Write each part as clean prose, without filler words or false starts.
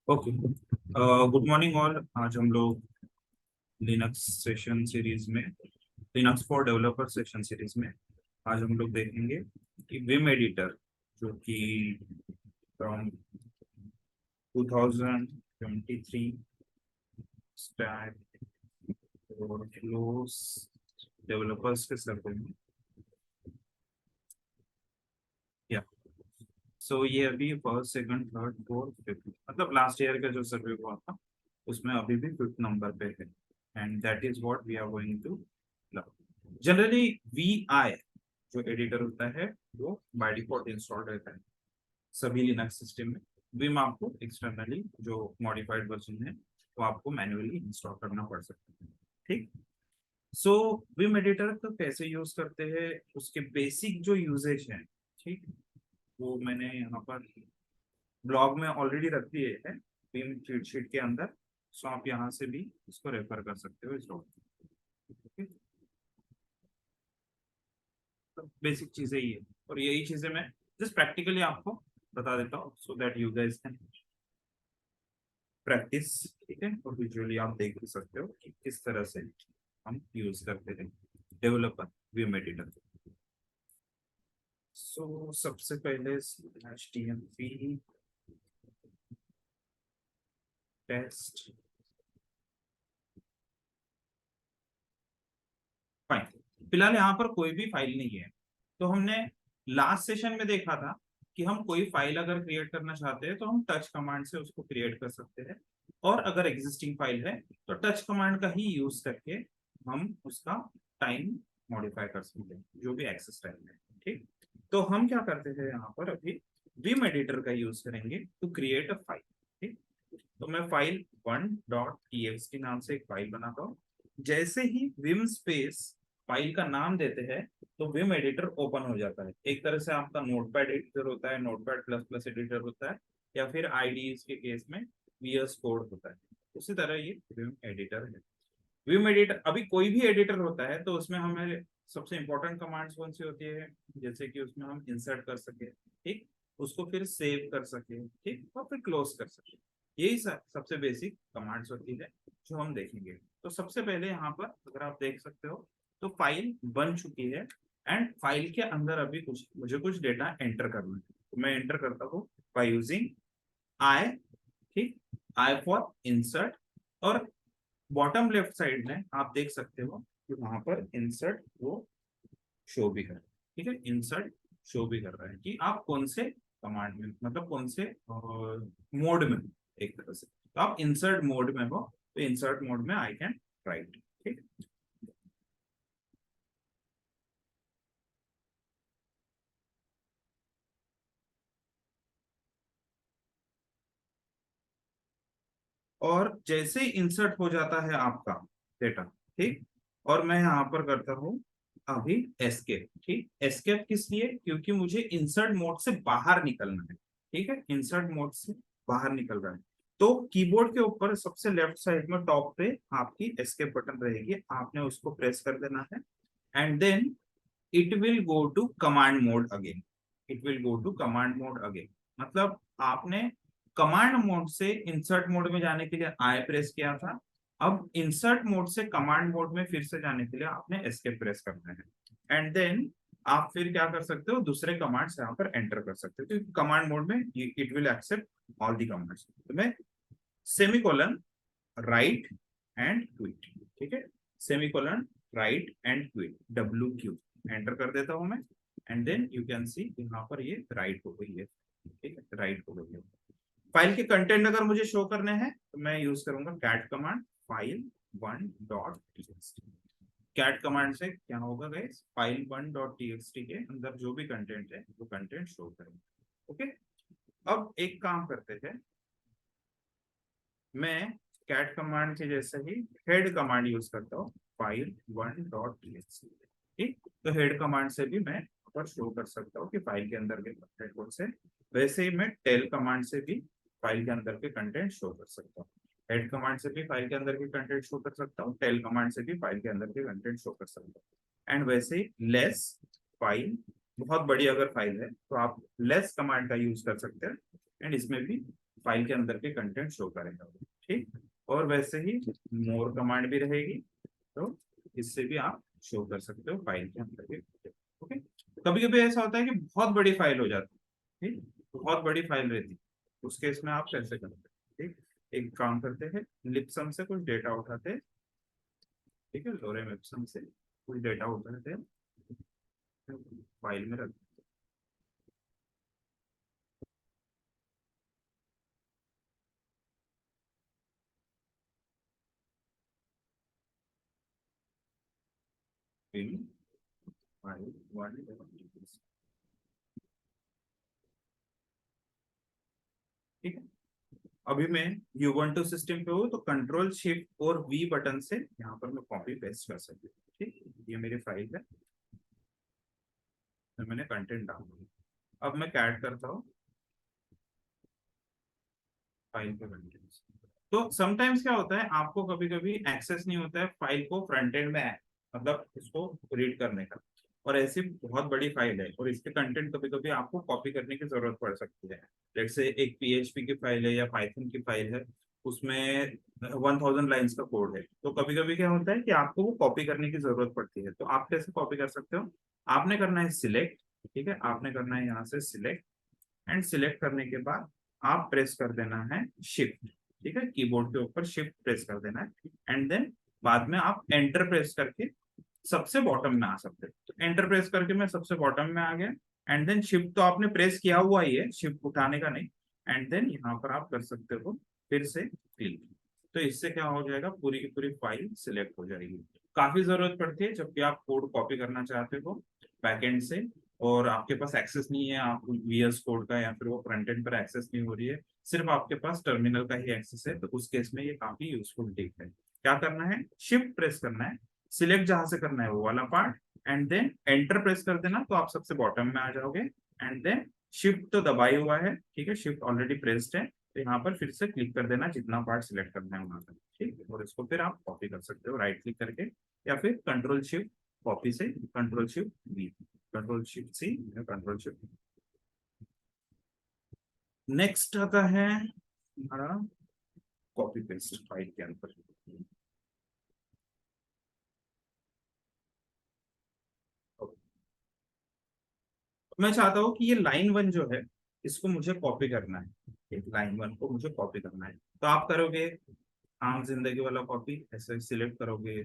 Okay, good morning all. आज हम लोग लिनक्स सेशन सीरीज में, Linux for developer session series में आज हम लोग देखेंगे कि विम एडिटर, जो कि फ्रॉम 2023 स्टार्ट और क्लोज डेवलपर्स के सर्वे में, या सो ये अभी first second third fourth fifth, मतलब लास्ट ईयर का जो सर्वे हुआ था उसमें अभी भी फिफ्थ नंबर पे है। And that is what we are going to learn. Generally we I जो एडिटर होता है वो बाय डिफॉल्ट इंस्टॉल्ड रहता है सभी लिनक्स सिस्टम में। विम आपको एक्सटर्नली जो मॉडिफाइड वर्जन है वो आपको मैन्युअली इंस्टॉल करना पड़ सकता है। ठीक। सो विम एडिटर तो कैसे यूज करते हैं, उसके बेसिक जो यूजेज है, ठीक, वो मैंने यहाँ पर ब्लॉग में ऑलरेडी रख दिए है विम चीट शीट के अंदर। सो आप यहाँ से भी इसको रेफर कर सकते हो इस डॉक्यूमेंट। तो बेसिक चीजें ही है और यही चीजें मैं जस्ट प्रैक्टिकली आपको बता देता हूँ so that you guys can practice. ठीक है, और विजुअली आप देख भी सकते हो कि किस तरह से हम यूज करते हैं डेवलपर विम एडिटर। सो सबसे पहले HTML टेस्ट फाइल, फिलहाल यहाँ पर कोई भी फाइल नहीं है। तो हमने लास्ट सेशन में देखा था कि हम कोई फाइल अगर क्रिएट करना चाहते हैं तो हम टच कमांड से उसको क्रिएट कर सकते हैं, और अगर एग्जिस्टिंग फाइल है तो टच कमांड का ही यूज करके हम उसका टाइम मॉडिफाई कर सकते हैं, जो भी एक्सेस टाइम है। ठीक। तो हम क्या करते हैं यहाँ पर अभी विम एडिटर का यूज करेंगे टू क्रिएट अ फाइल। ठीक। तो मैं फाइल 1.txt नाम से एक फाइल बनाता हूँ। जैसे ही विम स्पेस फाइल का नाम देते हैं तो विम एडिटर ओपन हो जाता है। एक तरह से आपका नोटपैड एडिटर होता है, नोटपैड प्लस प्लस एडिटर होता है, या फिर आईडीज के केस में VS कोड होता है। उसी तरह ये विम एडिटर है। विम एडिटर, अभी कोई भी एडिटर होता है तो उसमें हमें सबसे इंपॉर्टेंट कमांड्स कौन सी होती है, जैसे कि उसमें हम इंसर्ट कर सके, ठीक, उसको फिर सेव कर सके, ठीक, और फिर क्लोज कर सके। यही सबसे बेसिक कमांड्स होती है जो हम देखेंगे। तो सबसे पहले यहाँ पर अगर आप देख सकते हो तो फाइल बन चुकी है, एंड फाइल के अंदर अभी कुछ मुझे कुछ डेटा एंटर करना है। तो मैं एंटर करता हूँ बाय यूजिंग आई। ठीक, आई फॉर इंसर्ट, और बॉटम लेफ्ट साइड में आप देख सकते हो कि वहां पर इंसर्ट वो शो भी कर रहा है। ठीक है, इंसर्ट शो भी कर रहा है कि आप कौन से कमांड में, मतलब कौन से मोड में हो। एक तरह से तो आप इंसर्ट मोड में हो, तो इंसर्ट मोड में आई कैन राइट। ठीक। और जैसे ही इंसर्ट हो जाता है आपका डेटा, ठीक, और मैं यहाँ पर करता हूँ अभी एस्केप। ठीक, एस्केप किस लिए, क्योंकि मुझे इंसर्ट मोड से बाहर निकलना है। ठीक है, इंसर्ट मोड से बाहर निकल रहा है। तो कीबोर्ड के ऊपर सबसे लेफ्ट साइड में टॉप पे आपकी एस्केप बटन रहेगी, आपने उसको प्रेस कर देना है, and then it will go to command mode again. It will go to command mode again, मतलब आपने कमांड मोड से इंसर्ट मोड में जाने के लिए आई प्रेस किया था। अब इंसर्ट मोड से कमांड मोड में फिर से जाने के लिए आपने एस्केप प्रेस करना है, एंड देन आप फिर क्या कर सकते हो, दूसरे कमांड्स यहाँ पर एंटर कर सकते हो, क्योंकि कमांड मोड में it will accept all the commands. तो मैं सेमीकोलन राइट एंड क्विट, ठीक है, semicolon write and quit WQ enter कर देता हूं मैं, and then you can see यहाँ पर ये राइट हो गई है। ठीक है, राइट हो गई है। फाइल के कंटेंट अगर मुझे शो करने हैं तो मैं यूज करूंगा cat command, file1.txt। Cat command से क्या होगा गाइस, file1.txt के अंदर जो भी कंटेंट है वो कंटेंट शो करेंगे। ओके, अब एक काम करते हैं, मैं कैट कमांड के जैसे ही हेड कमांड यूज करता हूँ, file1.txt। ठीक, तो हेड कमांड से भी मैं ऊपर शो कर सकता हूँ कि फाइल के अंदर के कंटेंट कौन से। वैसे ही मैं टेल कमांड से भी फाइल के अंदर के कंटेंट शो कर सकता हूँ। हेड कमांड से भी फाइल के अंदर के कंटेंट शो कर सकता हूँ, टेल कमांड से भी फाइल के अंदर के कंटेंट शो कर सकता हूँ। एंड वैसे ही लेस फाइल, बहुत बड़ी अगर फाइल है तो आप लेस कमांड का यूज कर सकते हैं, एंड इसमें भी फाइल के अंदर के कंटेंट शो करेगा, ठीक। और वैसे ही मोर कमांड भी रहेगी, तो इससे भी आप शो कर सकते हो फाइल के अंदर के, ओके। कभी कभी ऐसा होता है कि बहुत बड़ी फाइल हो जाती है, ठीक, बहुत बड़ी फाइल रहती है, उस केस में आप कैसे करते हैं, ठीक। एक काम करते हैं, लिपसम से कुछ डेटा उठाते हैं, ठीक है, लोरेम इप्सम से कुछ डेटा उठाते हैं, फाइल में रख, फाइल वन, ठीक है। अभी मैं Ubuntu सिस्टम पे हूँ, तो कंट्रोल शिफ्ट और वी बटन से यहाँ पर मैं कॉपी पेस्ट कर सकती हूँ, ठीक। ये मेरी फाइल है, तो मैंने कंटेंट डाल दिया। अब मैं कैट करता हूँ फाइल के कंटेंट्स। तो समटाइम्स क्या होता है, आपको कभी कभी एक्सेस नहीं होता है फाइल को फ्रंट एंड में, मतलब इसको रीड करने का, और ऐसी बहुत बड़ी फाइल है और इसके कंटेंट कभी कभी आपको कॉपी करने की जरूरत पड़ सकती है। जैसे एक पीएचपी की फाइल है या पाइथन की फाइल है, उसमें 1000 लाइन्स का कोड है, तो कभी कभी क्या होता है कि आपको वो कॉपी करने की जरूरत पड़ती है। तो आप कैसे कॉपी कर सकते हो, आपने करना है सिलेक्ट, ठीक है, आपने करना है यहाँ से सिलेक्ट, एंड सिलेक्ट करने के बाद आप प्रेस कर देना है शिफ्ट, ठीक है, कीबोर्ड के ऊपर शिफ्ट प्रेस कर देना है, एंड देन बाद में आप एंटर प्रेस करके सबसे बॉटम में आ सकते हैं। तो एंटर प्रेस करके मैं सबसे बॉटम में आ गया, एंड देन शिफ्ट तो आपने प्रेस किया हुआ ही है, शिफ्ट उठाने का नहीं, एंड देन यहाँ पर आप कर सकते हो फिर से क्लिक। तो इससे क्या हो जाएगा, पूरी की पूरी फाइल सिलेक्ट हो जाएगी। काफी जरूरत पड़ती है जब भी आप कोड कॉपी करना चाहते हो बैकएंड से, और आपके पास एक्सेस नहीं है, आप वीएस कोड का या फिर वो फ्रंट एंड पर एक्सेस नहीं हो रही है, सिर्फ आपके पास टर्मिनल का ही एक्सेस है, तो उस केस में ये काफी यूजफुल टिप है। क्या करना है, शिफ्ट प्रेस करना है, सिलेक्ट जहां से करना है वो वाला part, and then enter press कर देना, तो आप सबसे बॉटम में आ जाओगे, एंड देन शिफ्ट तो दबाई हुआ है, ठीक है, शिफ्ट ऑलरेडी प्रेस्ड है, तो यहाँ पर फिर से क्लिक कर देना जितना पार्ट सिलेक्ट करना है वहां तक, ठीक है, और इसको फिर आप कॉपी कर सकते हो राइट क्लिक करके, या फिर कंट्रोल शिफ्ट कॉपी से control shift V, control shift C, control shift. Next आता है हमारा कॉपी पेस्ट फाइल के अंदर। मैं चाहता हूँ कि ये लाइन वन जो है इसको मुझे कॉपी करना है, लाइन वन को मुझे कॉपी करना है, तो आप करोगे आम जिंदगी वाला कॉपी, ऐसे सिलेक्ट करोगे,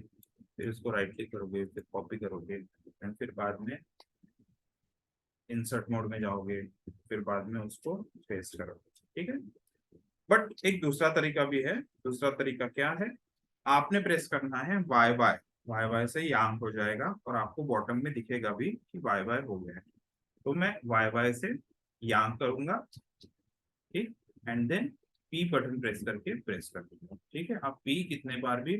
फिर उसको राइट क्लिक करोगे, फिर कॉपी करोगे, एंड फिर बाद में इंसर्ट मोड में जाओगे, फिर बाद में उसको पेस्ट करोगे, ठीक है। बट एक दूसरा तरीका भी है, दूसरा तरीका क्या है, आपने प्रेस करना है वाई वाई, वाई वाई से यांक हो जाएगा और आपको बॉटम में दिखेगा भी कि वाई वाई हो गया है। तो मैं वाई वाई से यांक करूंगा, ठीक, and then P button press करके प्रेस कर दूंगा, ठीक है। आप पी कितने बार भी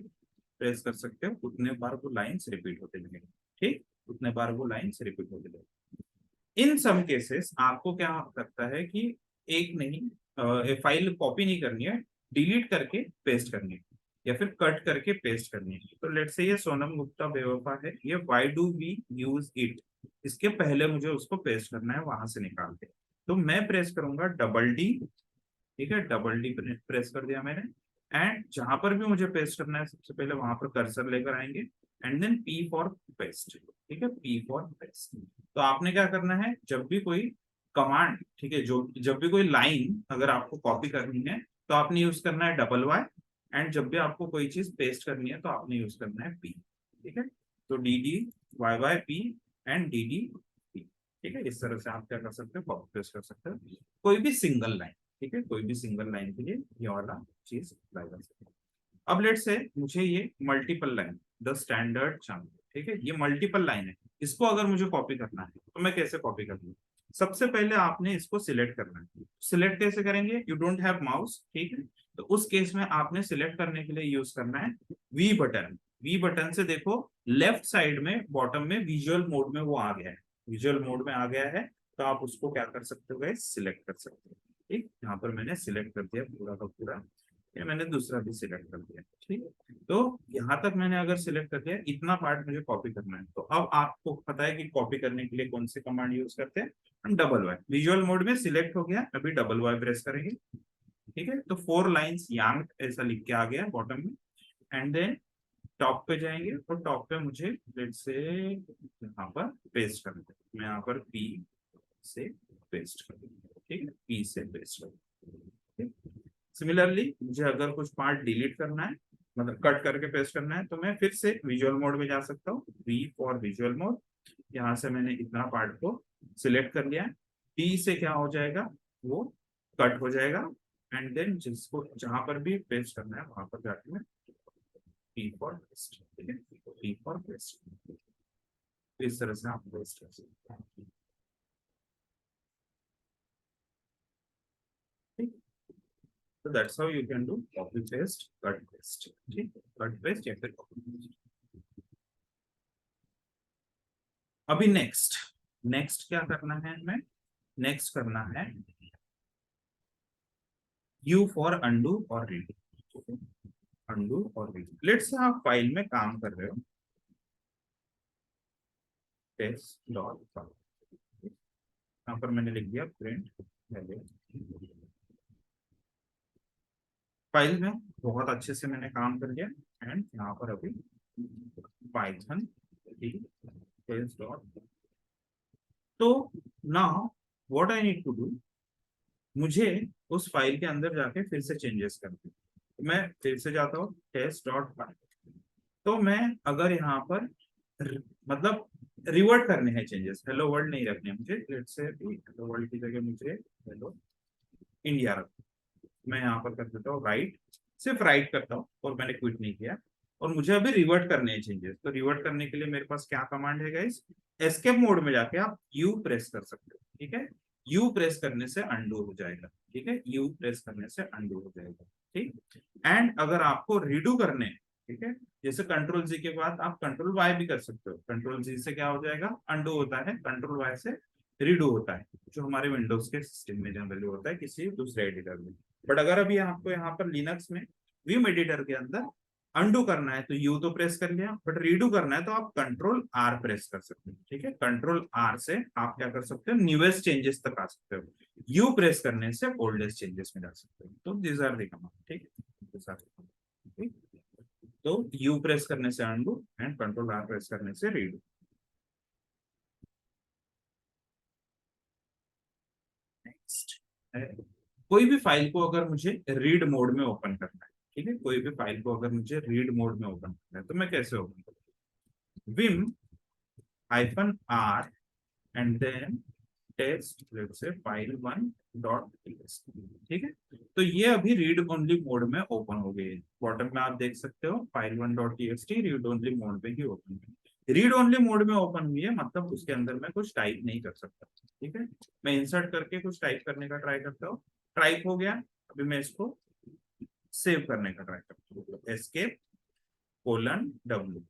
प्रेस कर सकते हो, उतने बार वो लाइन्स रिपीट होते जाएंगे, ठीक, उतने बार वो लाइन्स रिपीट होते जाएंगे। इन सम केसेस आपको क्या हो सकता है कि एक नहीं फाइल कॉपी नहीं करनी है, डिलीट करके पेस्ट करनी है, या फिर कट करके पेस्ट करनी है। तो लेट्स से ये सोनम गुप्ता बेवफा है, ये why do we use it, इसके पहले मुझे उसको पेस्ट करना है वहां से निकाल के, तो मैं प्रेस करूंगा डबल डी, ठीक है, डबल डी प्रेस कर दिया मैंने, एंड जहां पर भी मुझे पेस्ट करना है सबसे पहले वहां पर कर्सर लेकर आएंगे, and then P for paste, ठीक है, पी फॉर पेस्ट। तो आपने क्या करना है, जब भी कोई कमांड, ठीक है, जो जब भी कोई लाइन अगर आपको कॉपी करनी है तो आपने यूज करना है डबल वाई, एंड जब भी आपको कोई चीज पेस्ट करनी है तो आपने यूज करना है पी, ठीक है। तो D D Y Y P and D D P, ठीक है, इस तरह से आप क्या कर सकते हो, कॉपी पेस्ट कर सकते हो कोई भी सिंगल लाइन, ठीक है, कोई भी सिंगल लाइन के लिए ये वाला चीज अप्लाई कर सकते हैं। अब लेट से मुझे ये multiple line, the standard chunk, ठीक है, ये मल्टीपल लाइन है, इसको अगर मुझे कॉपी करना है तो मैं कैसे कॉपी करूंगा, सबसे पहले आपने इसको सिलेक्ट करना है। सिलेक्ट कैसे करेंगे, यू डोंट हैव माउस, ठीक है, तो उस केस में आपने सिलेक्ट करने के लिए यूज करना है वी बटन। वी बटन से देखो लेफ्ट साइड में बॉटम में विजुअल मोड में वो आ गया है, विजुअल मोड में आ गया है, तो आप उसको क्या कर सकते हो, सिलेक्ट कर सकते हो, ठीक, यहाँ पर मैंने सिलेक्ट कर दिया पूरा का पूरा, ये मैंने दूसरा भी सिलेक्ट कर दिया, ठीक है। तो यहाँ तक मैंने अगर सिलेक्ट कर दिया, इतना पार्ट मुझे कॉपी करना है, तो अब आपको पता है कि कॉपी करने के लिए कौन सी कमांड यूज करते हैं, हम डबल वाई, विजुअल मोड में सिलेक्ट हो गया, अभी डबल वाई प्रेस करेंगे, ठीक है, तो 4 लाइंस यांग ऐसा लिख के आ गया बॉटम में। एंड देन टॉप पे जाएंगे और टॉप पे मुझे लेट्स से यहाँ पर पेस्ट कर दें, मैं यहाँ पर पी से पेस्ट कर दूंगा, ठीक है, पी से पेस्ट कर दूंगा। सिमिलरली मुझे अगर कुछ पार्ट डिलीट करना है, मतलब कट करके पेस्ट करना है, तो मैं फिर से विजुअल मोड में जा सकता हूँ, वी फॉर विजुअल मोड। यहाँ से मैंने इतना पार्ट को सिलेक्ट कर लिया है, टी से क्या हो जाएगा, वो कट हो जाएगा। एंड देन जिसको जहां पर भी पेस्ट करना है वहां पर जाके मैं पी फॉर पेस्ट, ठीक है, पी फॉर पेस्ट, इस तरह से आप पेस्ट कर सकते हैं। ठीक, तो that's how you can do copy paste cut paste, ठीक, कट पेस्ट या फिर कॉपी पेस्ट। अभी नेक्स्ट, नेक्स्ट क्या करना है हमें, नेक्स्ट करना है यू फॉर अंडू और रीडू, अंडू और रीडू। लेट्स से आप फाइल में काम कर रहे हो, टेस्ट डॉट फाइल, यहाँ पर मैंने लिख दिया प्रिंट हेलो। फाइल में बहुत अच्छे से मैंने काम कर लिया। एंड यहाँ पर अभी पाइथन टेस्ट डॉट, तो now what I need to do, मुझे उस फाइल के अंदर जाके फिर से चेंजेस करने, तो मैं फिर से जाता हूँ टेस्ट डॉट फाइल। तो मैं अगर यहाँ पर मतलब रिवर्ट करने हैं चेंजेस, हेलो वर्ल्ड नहीं रखने मुझे, लेट्स से हेलो वर्ल्ड की जगह मुझे हेलो इंडिया रख, मैं यहाँ पर कर देता हूँ राइट, सिर्फ राइट करता हूँ और मैंने क्विट नहीं किया। और मुझे अभी रिवर्ट करने हैं चेंजेस, तो रिवर्ट करने के लिए मेरे पास क्या कमांड है गाइस, एस्केप मोड में जाके आप यू प्रेस कर सकते हो, ठीक है, यू प्रेस करने से अंडू हो जाएगा, ठीक है, यू प्रेस करने से अंडू हो जाएगा, ठीक। एंड अगर आपको रीडू करने हैं, ठीक है, जैसे कंट्रोल जी के बाद आप कंट्रोल वाई भी कर सकते हो, कंट्रोल जी से क्या हो जाएगा, अंडू होता है, कंट्रोल वाई से रीडू होता है, जो हमारे विंडोज के सिस्टम में जनरली होता है किसी दूसरे एडिटर में। बट अगर अभी आपको यहाँ पर लिनक्स में विम एडिटर के अंदर अंडू करना है तो यू तो प्रेस कर लिया, बट रीडू करना है तो आप कंट्रोल आर प्रेस कर सकते हो, ठीक है, कंट्रोल आर से आप क्या कर सकते हो, न्यूएस्ट चेंजेस तक आ सकते हो, यू प्रेस करने से ओल्डेस्ट चेंजेस में जा सकते हो। तो दिस आर द कमांड, ठीक है, ठीक? तो यू प्रेस करने से undo and control are press करने से रीडू। नेक्स्ट, कोई भी फाइल को अगर मुझे रीड मोड में ओपन करना है, ठीक है, कोई भी फाइल को अगर मुझे रीड मोड में ओपन करना है तो मैं कैसे ओपन करूँ, Vim hyphen R and then test let's say file one dot TXT, ठीक है, तो ये अभी रीड ओनली मोड में ओपन हो गई है, बॉटम में आप देख सकते हो file one dot TXT read only mode में ही ओपन है, रीड ओनली मोड में ओपन हुई है, मतलब उसके अंदर मैं कुछ टाइप नहीं कर सकता, ठीक है, मैं इंसर्ट करके कुछ टाइप करने का ट्राई करता हूँ, टाइप हो गया, अभी मैं इसको सेव करने का ट्राई करता हूँ, एस्केप कोलन डब्ल्यू,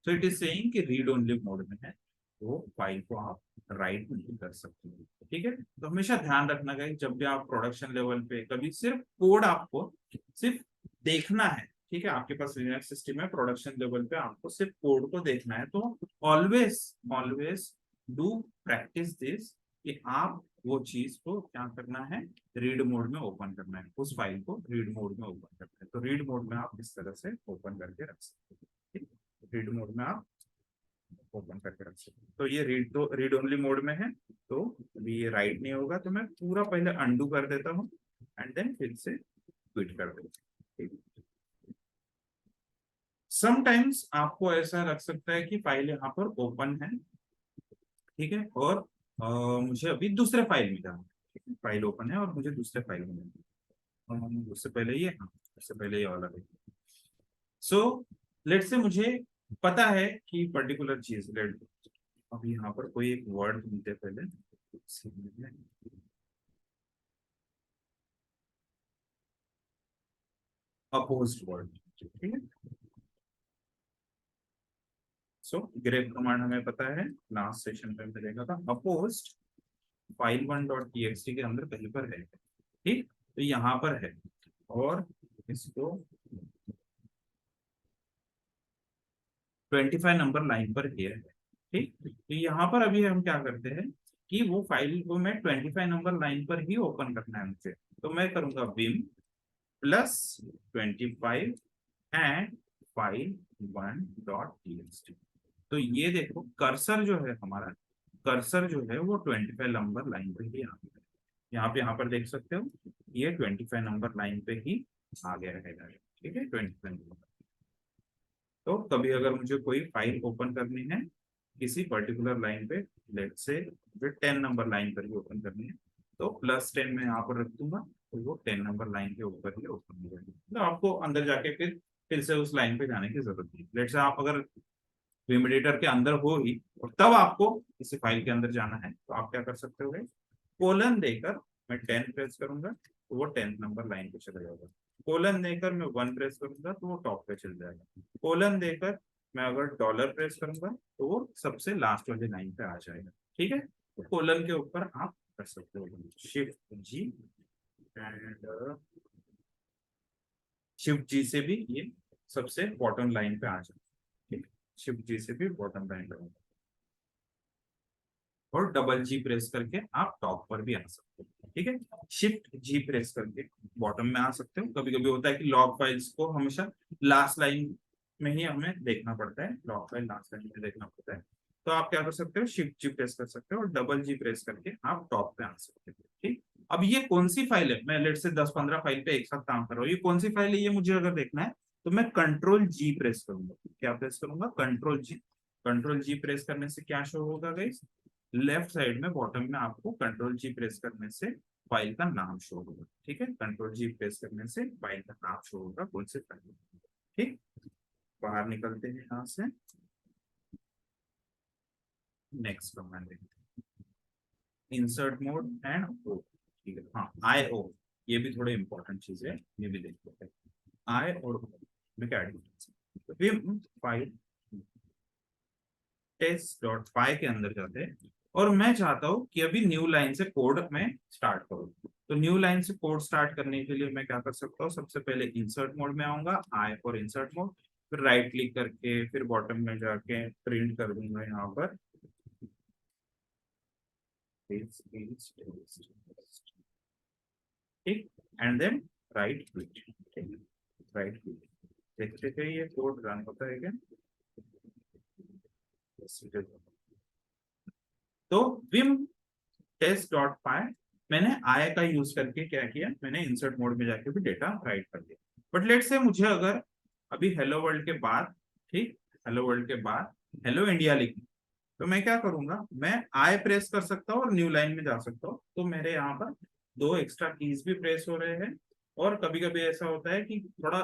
तो इट इज सेइंग कि रीड ओनली मोड में है, वो फाइल को आप राइट नहीं कर सकते, ठीक है। तो हमेशा ध्यान रखना है जब भी आप प्रोडक्शन लेवल पे कभी सिर्फ कोड आपको सिर्फ देखना है, ठीक है, आपके पास लिनक्स सिस्टम है, प्रोडक्शन लेवल पे आपको सिर्फ कोड को देखना है, तो always always do practice this, कि आप वो चीज को क्या करना है, रीड मोड में ओपन करना है, उस फाइल को रीड मोड में ओपन करना है, तो रीड मोड में आप इस तरह से ओपन करके रख सकते हैं, रीड मोड में आप ओपन करके रख सकते हैं। तो ये रीड, तो रीड ओनली मोड में है, तो अभी ये राइट नहीं होगा, तो मैं पूरा पहले अंडू कर देता हूँ एंड देन फिर से क्विट कर देता हूँ। समटाइम्स आपको ऐसा लग सकता है कि फाइल यहाँ पर ओपन है, ठीक है, और मुझे अभी दूसरे फाइल में जाना है, फाइल ओपन है और मुझे दूसरे फाइल में जाना है, उससे पहले ये, हाँ, उससे पहले ये वाला देखिए। सो लेट से मुझे पता है कि पर्टिकुलर चीज, लेट अभी यहाँ पर कोई एक वर्ड ढूंढते पहले, अपोज्ड वर्ड, ठीक है, सो ग्रेप कमांड हमें पता है, लास्ट सेशन पे मिलेगा था, opposed file one dot TXT के अंदर कहीं पर है, ठीक, तो यहाँ पर है, और इसको 25 नंबर लाइन पर है, ठीक, तो यहाँ पर अभी हम क्या करते हैं, कि वो फाइल को मैं 25 नंबर लाइन पर ही ओपन करना है मुझे, तो मैं करूंगा विम +25 एंड फाइल 1.txt। तो ये देखो कर्सर जो है हमारा, कर्सर जो है वो 25 नंबर लाइन पे ही आ गया है। यहाँ पर देख सकते हो ये 25 नंबर लाइन पे ही आ गया रहेगा। ठीक है, 25 नंबर। तो कभी अगर मुझे कोई फाइल ओपन करनी है किसी पर्टिकुलर लाइन पे, लेट से मुझे 10 नंबर लाइन पर ही ओपन करनी है, तो +10 में यहाँ पर रख दूंगा, तो वो 10 नंबर लाइन के ऊपर ही ओपन हो जाएगी। तो आपको अंदर जाके फिर से उस लाइन पे जाने की जरूरत नहीं। लेट से आप अगर विम एडिटर के अंदर हो ही और तब आपको किसी फाइल के अंदर जाना है, तो आप क्या कर सकते हो, कोलन देकर मैं 10 प्रेस करूंगा तो वो 10 नंबर लाइन पे चला जाएगा। कोलन देकर मैं 1 प्रेस करूंगा तो वो टॉप पे चल जाएगा। कोलन देकर मैं अगर डॉलर प्रेस करूंगा तो वो सबसे लास्ट वाली लाइन पे आ जाएगा। ठीक है, तो कोलन के ऊपर आप कर सकते हो Shift G and Shift G से भी ये सबसे बॉटम लाइन पे आ जाएगा। ठीक, Shift G से भी बॉटम लाइन पे, और डबल G प्रेस करके आप टॉप पर भी आ सकते हो। ठीक है, Shift G प्रेस करके बॉटम में आ सकते हो। कभी कभी होता है कि लॉग फाइल्स को हमेशा लास्ट लाइन में ही हमें देखना पड़ता है, लॉग फाइल लास्ट लाइन में देखना पड़ता है, तो आप क्या कर सकते हो, Shift G प्रेस कर सकते हो और डबल G प्रेस करके आप टॉप पे आ सकते हो। ठीक, अब ये कौन सी फाइल है, मैं लेट से 10-15 फाइल पे एक साथ काम कर रहा हूँ, ये कौन सी फाइल है ये मुझे अगर देखना है, तो मैं Ctrl G प्रेस करूंगा। क्या प्रेस करूंगा, Ctrl G। Ctrl G press करने से क्या शो होगा गाइस, लेफ्ट साइड में बॉटम में आपको Ctrl G प्रेस करने से फाइल का नाम शो होगा। ठीक है, Ctrl G प्रेस करने से फाइल का नाम शो होगा, कौन से फाइल। ठीक, बाहर निकलते हैं यहाँ से, next command insert mode and O. ठीक है, हाँ IO, ये भी थोड़े इंपॉर्टेंट चीज है, ये भी देख लेते हैं। I और O में क्या डिफरेंस है, विम फाइल test.py के अंदर जाते हैं और मैं चाहता हूँ कि अभी न्यू लाइन से कोड में स्टार्ट करूँ। तो न्यू लाइन से कोड स्टार्ट करने के लिए मैं क्या कर सकता हूँ, सबसे पहले इंसर्ट मोड में आऊंगा, आई और इंसर्ट मोड, फिर राइट क्लिक करके फिर बॉटम में जाके प्रिंट कर दूंगा यहाँ पर ठीक, and then right click. Right click, देखते थे ये कोड रन होता है क्या। तो विम test.py मैंने आई का यूज करके क्या किया, मैंने इंसर्ट मोड में जाके भी डेटा राइट कर दिया। बट लेट से मुझे अगर अभी हेलो वर्ल्ड के बाद, ठीक, हेलो वर्ल्ड के बाद हेलो इंडिया लिखना, तो मैं क्या करूंगा, मैं आई प्रेस कर सकता हूँ और न्यू लाइन में जा सकता हूँ। तो मेरे यहाँ पर दो एक्स्ट्रा कीज भी प्रेस हो रहे हैं, और कभी कभी ऐसा होता है कि थोड़ा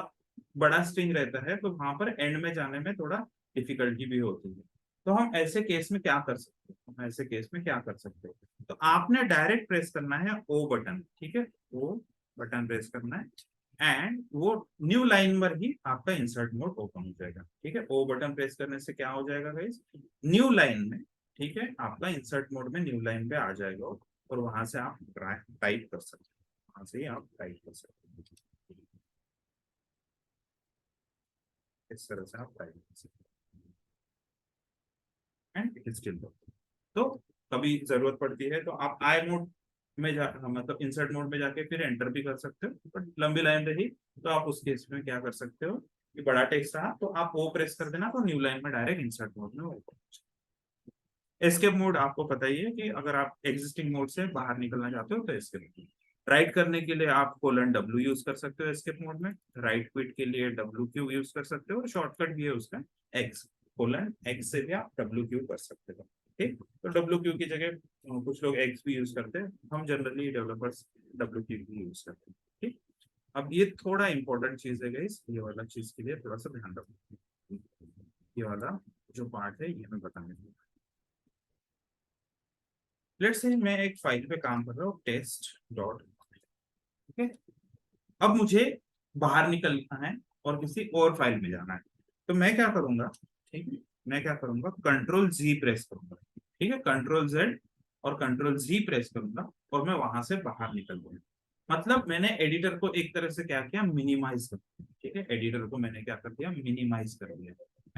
बड़ा स्ट्रिंग रहता है, तो वहां पर एंड में जाने में थोड़ा डिफिकल्टी भी होती है। तो हम ऐसे केस में क्या कर सकते हैं, हम ऐसे केस में क्या कर सकते हैं, तो आपने डायरेक्ट प्रेस करना है ओ बटन। ठीक है, ओ बटन प्रेस करना है एंड वो न्यू लाइन पर ही आपका इंसर्ट मोड ओपन हो जाएगा। ठीक है, ओ बटन प्रेस करने से क्या हो जाएगा गाइस, न्यू लाइन में, ठीक है, आपका इंसर्ट मोड में न्यू लाइन पे आ जाएगा, और वहां से आप टाइप कर सकते हैं, वहां से ही आप टाइप कर सकते हैं। इस तरह से आप टाइप कर सकते हैं एंड इट इज स्टिल। तो कभी जरूरत पड़ती है तो आप आई मोड में जा, मतलब इंसर्ट मोड में जाके फिर एंटर भी कर सकते हो, बट लंबी लाइन रही तो आप उस केस में क्या कर सकते हो कि बड़ा टेक्स्ट रहा तो आप वो प्रेस कर देना, तो न्यू लाइन में डायरेक्ट इंसर्ट मोड में वो। एस्केप मोड आपको पता ही है कि अगर आप एग्जिस्टिंग मोड से बाहर निकलना चाहते हो तो एस्केप मोड। राइट करने के लिए आप :W यूज कर सकते हो एस्केप मोड में, राइट क्विट के लिए WQ यूज कर सकते हो, और शॉर्टकट भी है उसका X, X से भी आप WQ कर सकते हो। ठीक, तो WQ की जगह कुछ लोग X भी यूज करते हैं, हम जनरली डेवलपर्स WQ भी यूज करते हैं। ठीक, अब ये थोड़ा इंपॉर्टेंट चीज है गाइस, ये वाला चीज के लिए थोड़ा सा ध्यान रखो, ये वाला जो पार्ट है ये मैं बताने दूंगा। लेट्स से मैं एक फाइल पे काम कर रहा हूँ test.py। ठीक है, अब मुझे बाहर निकलना है और किसी और फाइल में जाना है, तो मैं क्या करूंगा, ठीक है, मैं क्या करूंगा, Ctrl Z प्रेस करूंगा। ठीक है, Ctrl Z और Ctrl Z प्रेस करूंगा और मैं वहां से बाहर निकल दूंगा। मतलब मैंने एडिटर को एक तरह से क्या किया, मिनिमाइज कर दिया। ठीक है, एडिटर को मैंने क्या कर दिया, मिनिमाइज कर दिया,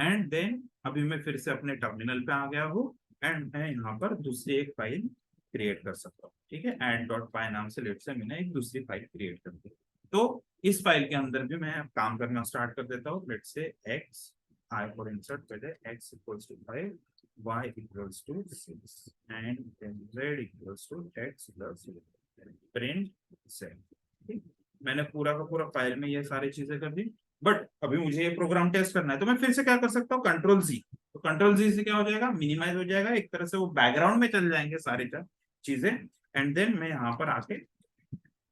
एंड देन अभी मैं फिर से अपने टर्मिनल पे आ गया हूँ, एंड मैं यहाँ पर दूसरी एक फाइल क्रिएट कर सकता हूँ। ठीक है, ऐड डॉट पाई नाम से लेट से मैंने एक दूसरी फाइल क्रिएट कर दी। तो इस फाइल के अंदर भी मैं अब काम करना स्टार्ट कर देता हूँ। Let say X, I for insert पहले x equals to 5, y equals to 6 and z equals to x plus print set. मैंने पूरा का पूरा फाइल में ये सारी चीजें कर दी। बट अभी मुझे ये प्रोग्राम टेस्ट करना है, तो मैं फिर से क्या कर सकता हूँ, कंट्रोल जी। तो कंट्रोल जी से क्या हो जाएगा, मिनिमाइज हो जाएगा, एक तरह से वो बैकग्राउंड में चल जाएंगे सारी चीजें। एंड देन मैं यहाँ पर आके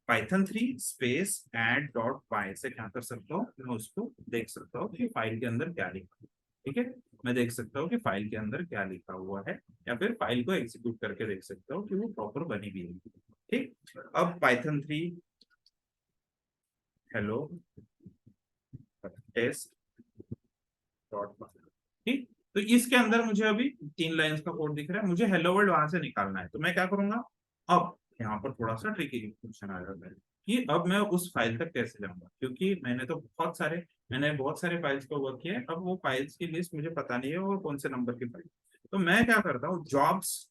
पाइथन 3 स्पेस ऐड डॉट पाई से क्या कर सकता हूँ, मैं उसको देख सकता हूँ कि फाइल के अंदर क्या लिखा। ठीक है, मैं देख सकता हूँ कि फाइल के अंदर क्या लिखा हुआ है, या फिर फाइल को एग्जीक्यूट करके देख सकता हूँ कि वो प्रॉपर बनी भी है। ठीक, अब पाइथन 3 हेलो टेस्ट डॉट पाई। ठीक, तो इसके अंदर मुझे अभी 3 लाइंस का कोड दिख रहा है, मुझे हेलो वर्ल्ड वहां से निकालना है। तो मैं क्या करूंगा, अब यहाँ पर थोड़ा सा ट्रिकी क्वेश्चन आ रहा है कि अब मैं उस फाइल तक कैसे जाऊंगा, क्योंकि मैंने बहुत सारे फाइल्स को वर्क किया है। अब वो फाइल्स की लिस्ट मुझे पता नहीं है और कौन से नंबर की फाइल। तो मैं क्या करता हूँ, जॉब्स,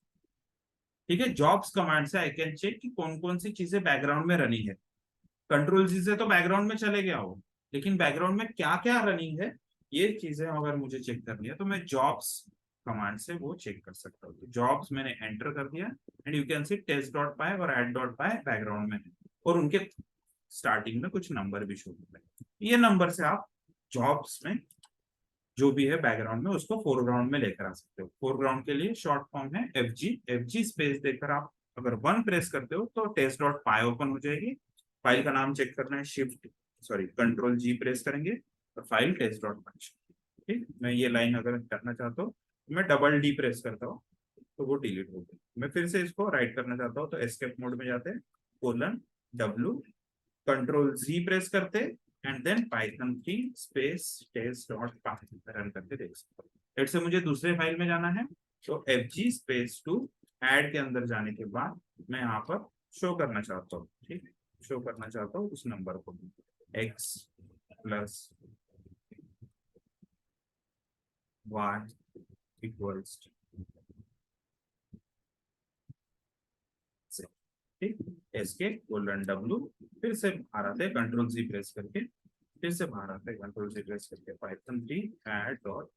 ठीक है, जॉब्स कमांड से आई कैन चेक कि कौन कौन सी चीजें बैकग्राउंड में रनिंग है। कंट्रोल जी से तो बैकग्राउंड में चले गया हो, लेकिन बैकग्राउंड में क्या क्या रनिंग है, ये चीजें अगर मुझे चेक करनी है तो मैं जॉब्स कमांड से वो चेक कर सकता हूँ। तो जॉब्स मैंने एंटर कर दिया and you can see test dot py और ऐड डॉट पाई बैकग्राउंड में है, और उनके स्टार्टिंग में कुछ नंबर भी शो होते हैं। ये नंबर से आप जॉब्स में जो भी है बैकग्राउंड में उसको फोरग्राउंड में लेकर आ सकते हो। फोरग्राउंड के लिए शॉर्ट फॉर्म है एफ जी स्पेस देकर आप अगर 1 प्रेस करते हो तो टेस्ट डॉट पाई ओपन हो जाएगी। फाइल का नाम चेक करना है, कंट्रोल जी प्रेस करेंगे और फाइल टेस्ट डॉट पाई। ठीक, मैं ये लाइन अगर करना चाहता हूँ तो मैं डबल डी प्रेस करता हूँ तो वो डिलीट हो गई। मैं फिर से इसको राइट करना चाहता हूँ तो एस्केप मोड में जाते हैं, कोलन डब्ल्यू, कंट्रोल जी प्रेस करते एंड देन पाइथन की स्पेस टेस्ट डॉट पाई रन करके देख सकते हो। लेट्स से मुझे दूसरे फाइल में जाना है, तो F G space two add के अंदर जाने के बाद मैं यहाँ पर शो करना चाहता हूँ। ठीक, शो करना चाहता हूँ उस नंबर को, एक्स प्लस वाई इक्वल्स, ठीक, एस्के कोलन डब्ल्यू, फिर से बाहर आते हैं कंट्रोल जी प्रेस करके, फिर से बाहर आते हैं कंट्रोल जी प्रेस करके पाइथन 3 ऐड डॉट।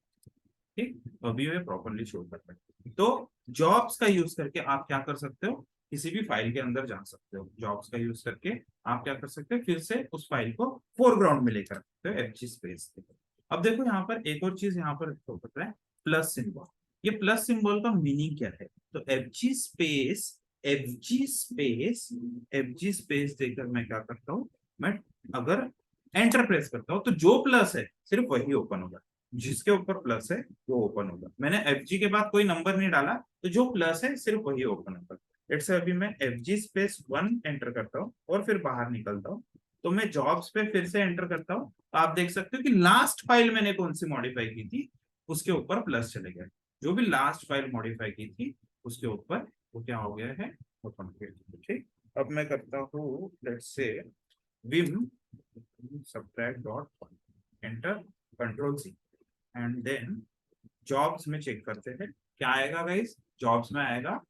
ठीक, तो अभी ये प्रॉपर्ली शो कर रहा है। तो जॉब्स का यूज करके आप क्या कर सकते हो, किसी भी फाइल के अंदर जा सकते हो। जॉब्स का यूज करके आप क्या कर सकते हो, फिर से उस फाइल को फोरग्राउंड में लेकर सकते हो एफ जी स्पेस। अब देखो यहाँ पर एक और चीज यहाँ पर शो कर रहा है, प्लस सिंबल। ये प्लस सिंबल का मीनिंग क्या है, तो एफ जी स्पेस देकर मैं क्या करता हूँ, मैं अगर एंटर प्रेस करता हूँ तो जो प्लस है सिर्फ वही ओपन होगा, जिसके ऊपर प्लस है वो ओपन होगा। मैंने एफ जी के बाद कोई नंबर नहीं डाला, तो जो प्लस है सिर्फ वही ओपन होगा। लेट्स से अभी मैं एफ जी स्पेस 1 एंटर करता हूँ और फिर बाहर निकलता हूँ, तो मैं जॉब्स पे फिर से एंटर करता हूँ, तो आप देख सकते हो कि लास्ट फाइल मैंने कौन सी मॉडिफाई की थी उसके ऊपर प्लस चले गए। जो भी लास्ट फाइल मॉडिफाई की थी उसके ऊपर वो क्या हो गया है, ओपन हो गया। ठीक, अब मैं करता हूँ let's say Vim subtract dot enter, control C and then jobs में चेक करते हैं क्या आएगा गाइस। जॉब्स में आएगा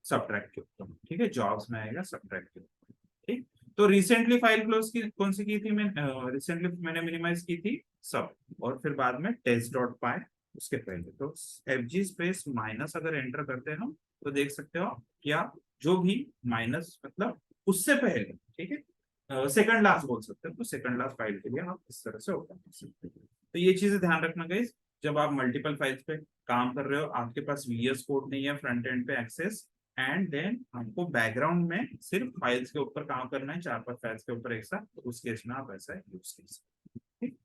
सबट्रैक्ट के ऊपर। ठीक है, जॉब्स में आएगा सबट्रैक्ट के ऊपर। ठीक, तो रिसेंटली फाइल क्लोज की कौन सी की थी, मैं रिसेंटली मैंने मिनिमाइज की थी सब, और फिर बाद में टेस्ट डॉट पाई उसके पहले। तो एफ जी स्पेस माइनस अगर एंटर करते हैं हम तो देख सकते हो कि आप जो भी माइनस मतलब उससे पहले, ठीक है, सेकंड लास्ट बोल सकते हो, तो सेकंड लास्ट फाइल के लिए आप इस तरह से ओपन कर सकते हो। तो ये चीजें ध्यान रखना गाइस, जब आप मल्टीपल फाइल्स पे काम कर रहे हो, आपके पास वीएस कोड नहीं है फ्रंट एंड पे एक्सेस, एंड देन हमको बैकग्राउंड में सिर्फ फाइल्स के ऊपर काम करना है, 4-5 फाइल्स के ऊपर एक साथ, तो उस केस में आप ऐसा यूज कर सकते हैं।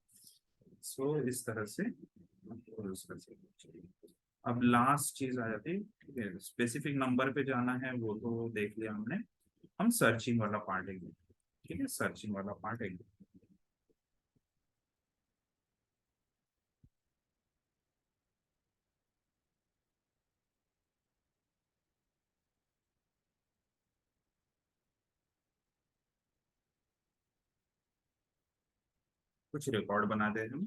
सो इस तरह से यूज कर सकते हैं। अब लास्ट चीज आ जाती है, स्पेसिफिक नंबर पे जाना है, वो तो देख लिया हमने। हम सर्चिंग वाला पार्ट एक, ठीक है, सर्चिंग वाला पार्ट एक कुछ रिकॉर्ड बना दे हम,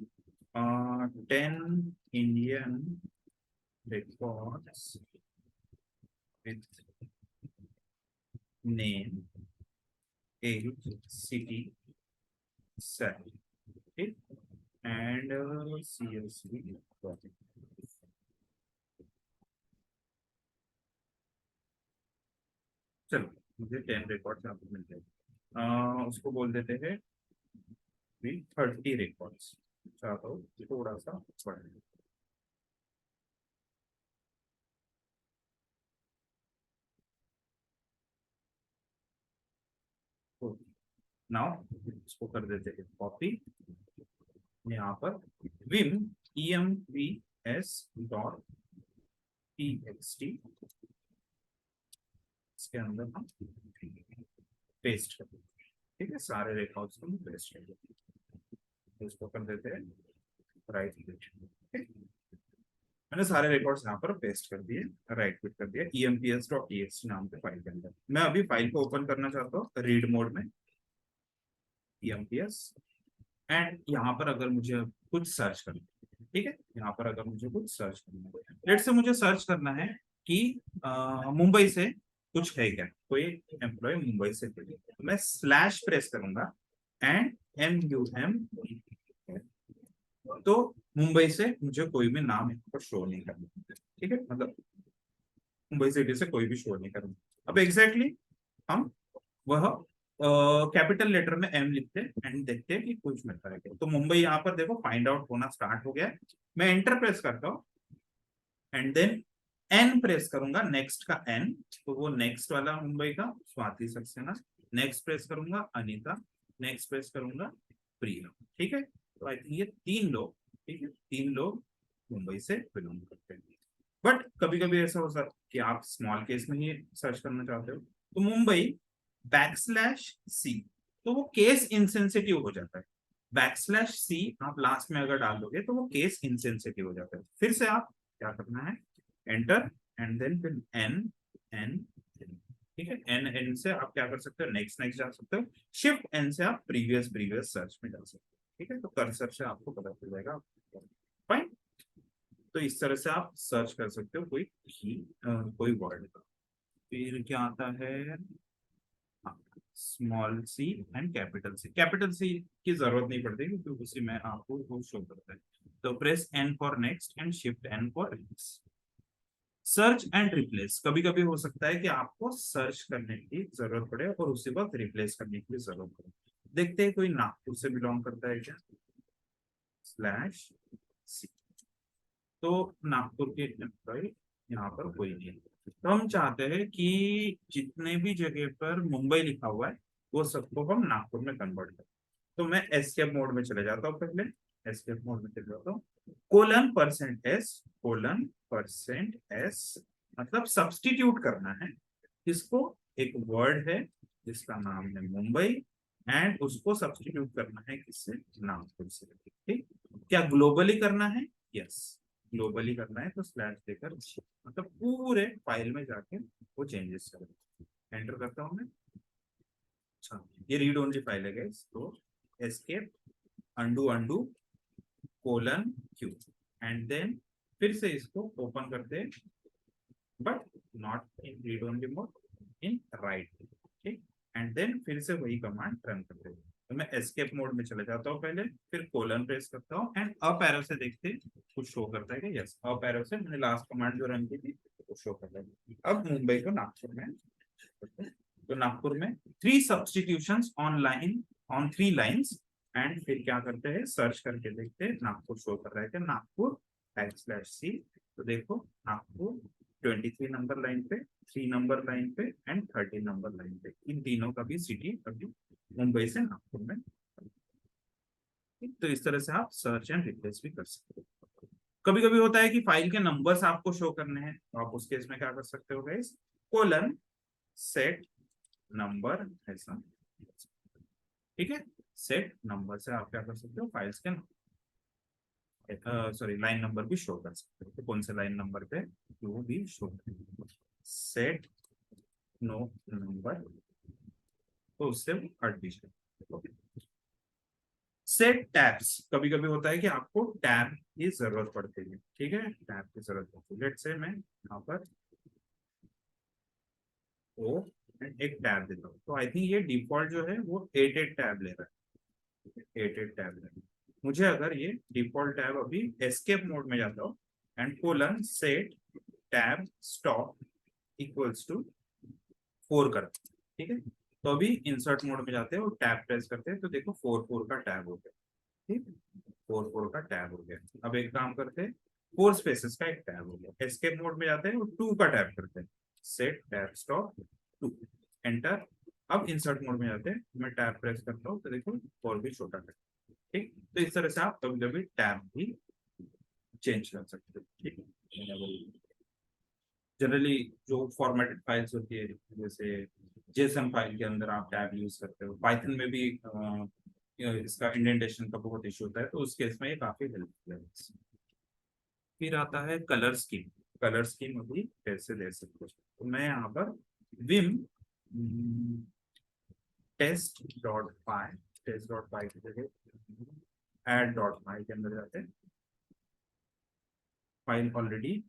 10 Indian records with name, age, city, salary, ठीक, and CSV project. चलो, मुझे 10 रिकॉर्ड्स यहाँ पर मिल जाए, उसको बोल देते हैं 30 रिकॉर्ड्स, चाहता हूँ थोड़ा सा बढ़े। नाउ इसको कर देते हैं कॉपी, यहाँ पर विम EMVS.txt, इसके अंदर हम पेस्ट कर देते हैं, ठीक है, सारे रिकॉर्ड्स को पेस्ट कर देते हैं, इसको कर देते हैं राइट क्लिक, मैंने सारे रिकॉर्ड्स यहाँ पर पेस्ट कर दिए, राइट क्लिक कर दिया, emps.txt नाम के फाइल के अंदर। मैं अभी फाइल को ओपन करना चाहता हूँ रीड मोड में, emps, एंड यहाँ पर अगर मुझे कुछ सर्च करना है, ठीक है, यहाँ पर अगर मुझे कुछ सर्च करना है, लेट से मुझे सर्च करना है कि मुंबई से कुछ है क्या, कोई एम्प्लॉय मुंबई से है, तो मैं स्लैश प्रेस करूंगा एंड MUM, तो मुंबई से मुझे कोई भी नाम यहाँ पर शो नहीं करना, ठीक है, मतलब मुंबई सिटी से कोई भी शो नहीं करना। अब एग्जैक्टली हम वह कैपिटल लेटर में M लिखते हैं एंड देखते हैं कि कुछ मिलता है क्या, तो मुंबई यहाँ पर देखो फाइंड आउट होना स्टार्ट हो गया है। मैं एंटर प्रेस करता हूँ एंड देन N प्रेस करूंगा, नेक्स्ट का N, तो वो नेक्स्ट वाला मुंबई का स्वाति सक्सेना, नेक्स्ट प्रेस करूंगा अनीता, नेक्स्ट प्रेस करूंगा प्रिया, ठीक है, तो आई थिंक ये 3 लोग, ठीक है, 3 लोग मुंबई से बिलोंग करते हैं। बट कभी कभी ऐसा हो सकता है कि आप स्मॉल केस में ही सर्च करना चाहते हो, तो मुंबई \C, तो वो केस इंसेंसिटिव हो जाता है, \C आप लास्ट में अगर डाल दोगे तो वो केस इंसेंसिटिव हो जाता है। फिर से आप क्या करना है, एंटर एंड देन फिर N N, ठीक है, N से आप क्या कर सकते हो, नेक्स्ट नेक्स्ट जा सकते हो, शिफ्ट N से आप प्रीवियस प्रीवियस सर्च में जा सकते हो, ठीक है, तो कर्सर से आपको पता चल जाएगा, फाइन। तो इस तरह से आप सर्च कर सकते हो कोई वर्ड का। फिर क्या आता है, small C and capital C की जरूरत नहीं पड़ती क्योंकि उसी में आपको वो शो करता है, तो press N for next and shift N for replace. Search and replace, कभी कभी हो सकता है कि आपको सर्च करने की जरूरत पड़े और उसी वक्त रिप्लेस करने की जरूरत पड़े। देखते हैं कोई नागपुर से बिलोंग करता है क्या, /C, तो नागपुर के एम्प्लॉय यहाँ पर कोई नहीं है, तो हम चाहते हैं कि जितने भी जगह पर मुंबई लिखा हुआ है वो सबको हम नागपुर में कन्वर्ट करें, तो मैं एस्केप मोड में चले जाता हूँ, पहले एस्केप मोड में चले जाता हूँ, :S मतलब सब्स्टिट्यूट करना है, इसको एक वर्ड है जिसका नाम है मुंबई एंड उसको सब्स्टिट्यूट करना है किससे, नागपुर से, ठीक, क्या ग्लोबली करना है, यस ग्लोबली करना है, तो स्लैश देकर मतलब पूरे फाइल में जाके वो चेंजेस करें, एंटर करता हूँ मैं। अच्छा, ये रीड ओनली फाइल है गाइस, तो escape undo undo :Q and then फिर से इसको ओपन करते हैं but not in read only mode, in write, ठीक, एंड देन फिर से वही कमांड रन करते हैं, तो मैं एस्केप मोड में चले जाता हूँ पहले, फिर कोलन प्रेस करता हूँ एंड अप एरो से देखते हैं कुछ शो करता है कि यस, अप एरो से मैंने लास्ट कमांड जो रन की थी वो शो कर रहा है। अब मुंबई को नागपुर में, तो नागपुर में 3 सब्स्टिट्यूशंस ऑन 3 लाइंस एंड फिर क्या करते हैं, सर्च करके देखते हैं नागपुर शो कर रहा है कि नागपुर \C, तो देखो नागपुर 23 नंबर लाइन पे, 3 नंबर लाइन पे एंड 13 नंबर लाइन पे, इन तीनों का भी सिटी अभी मुंबई से नागपुर में, तो इस तरह से आप सर्च एंड रिप्लेस भी कर सकते हो। कभी कभी होता है कि फाइल के नंबर्स आपको शो करने हैं, तो आप उस केस में क्या कर सकते हो गाइस, कोलन सेट नंबर ऐसा, ठीक है, सेट नंबर से आप क्या कर सकते हो, फाइल्स के सॉरी लाइन नंबर भी शो कर सकते हो, तो कौन से लाइन नंबर पे वो भी शो सेट नो नंबर, तो उससे वो हट भी जाए। सेट टैब्स, कभी कभी होता है कि आपको टैब की जरूरत पड़ती है, ठीक है, टैब की जरूरत पड़ती है, लेट्स से मैं यहाँ पर ओ एंड एक टैब देता हूँ, तो आई थिंक ये डिफॉल्ट जो है वो 88 टैब ले रहा है, 88 टैब ले रहा है। मुझे अगर ये डिफॉल्ट टैब अभी एस्केप मोड में जाता हूँ and colon set tab stop equals to 4 कर, ठीक है, तो अभी इंसर्ट मोड में जाते हैं और टैब प्रेस करते हैं तो देखो 4 का टैब हो गया, ठीक है, 4 का टैब हो गया। अब एक काम करते हैं, 4 स्पेसेस का एक टैब हो गया। एस्केप मोड में जाते हैं और 2 का टैब करते हैं, सेट टैब स्टॉप 2 एंटर। अब इंसर्ट मोड में जाते हैं, मैं टैब प्रेस करता हूँ तो देखो और भी छोटा टैब, ठीक, तो इस तरह से आप कभी कभी टैब भी चेंज कर सकते हो, ठीक है। जनरली जो फॉर्मेटेड फाइल्स होती है जैसे जेसन फाइल के अंदर आप टैब यूज करते हो, पाइथन में भी इसका इंडेंटेशन का बहुत इशू होता है, तो उस केस में ये काफी हेल्पफुल है। फिर आता है कलर स्कीम। कलर स्कीम अभी कैसे दे सकते हो, तो मैं यहाँ पर विम टेस्ट डॉट पाई, टेस्ट डॉट पाई की जगह एड डॉट पाई के अंदर जाते हैं, फाइल ऑलरेडी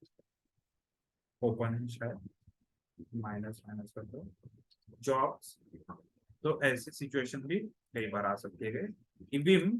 ओपन है शायद, माइनस माइनस कर दो जॉब्स। तो ऐसी सिचुएशन भी कई बार आ सकती है कि विम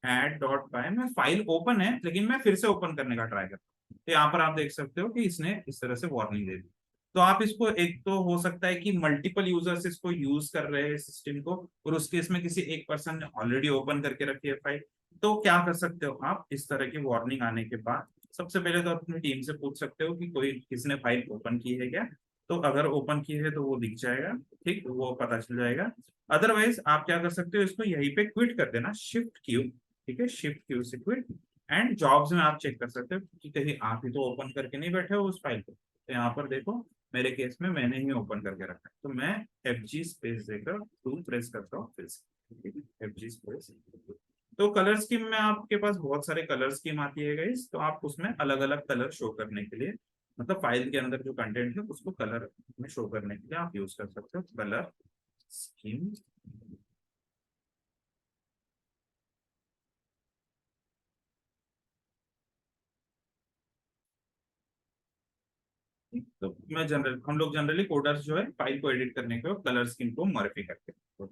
एड डॉट पाई में फाइल ओपन है लेकिन मैं फिर से ओपन करने का ट्राई करता हूँ, तो यहाँ पर आप देख सकते हो कि इसने इस तरह से वार्निंग दे दी। तो आप इसको, एक तो हो सकता है कि मल्टीपल यूजर्स इसको यूज कर रहे हैं सिस्टम को, और उसके इसमें किसी एक पर्सन ने ऑलरेडी ओपन करके रखी है फाइल, तो क्या कर सकते हो आप, इस तरह की वार्निंग आने के बाद सबसे पहले तो अपनी टीम से पूछ सकते हो कि कोई किसने फाइल ओपन की है क्या, तो अगर ओपन की है तो वो दिख जाएगा, ठीक, वो पता चल जाएगा। अदरवाइज आप क्या कर सकते हो, इसको यहीं पे क्विट कर देना, शिफ्ट क्यू, ठीक है, शिफ्ट क्यू से क्विट। एंड जॉब्स में आप चेक कर सकते हो कि कहीं आप ही तो ओपन करके नहीं बैठे हो उस फाइल को, तो यहाँ पर देखो मेरे केस में मैंने ही ओपन करके रखा है, तो मैं FG स्पेस देकर 2 प्रेस करता हूँ फिर से, ठीक है, FG स्पेस। तो कलर स्कीम में आपके पास बहुत सारे कलर स्कीम आती है गाइस, तो आप उसमें अलग अलग कलर शो करने के लिए, मतलब फाइल के अंदर जो कंटेंट है उसको कलर में शो करने के लिए आप यूज कर सकते हो कलर स्कीम। तो मैं जनरल हम लोग जनरली कोडर्स जो है फाइल को एडिट करने के बाद कलर स्कीम को मॉडिफाई करते हैं,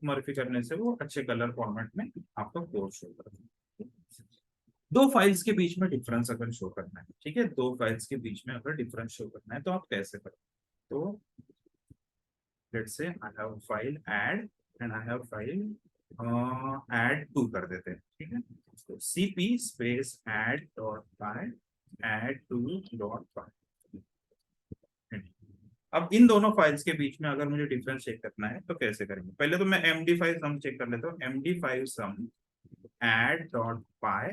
मॉडिफाई करने से वो अच्छे कलर फॉर्मेट में आपका कोड शो करता है। दो फाइल्स के बीच में डिफरेंस अगर शो करना है, ठीक है, दो फाइल्स के बीच में अगर डिफरेंस शो करना है तो आप कैसे करें, तो let's say I have file add and I have file add two कर देते हैं, ठीक है, तो cp space add dot py add two dot py. अब इन दोनों फाइल्स के बीच में अगर मुझे डिफरेंस चेक करना है तो कैसे करेंगे, पहले तो मैं MD5 सम चेक कर लेता हूँ, MD5 sum add dot py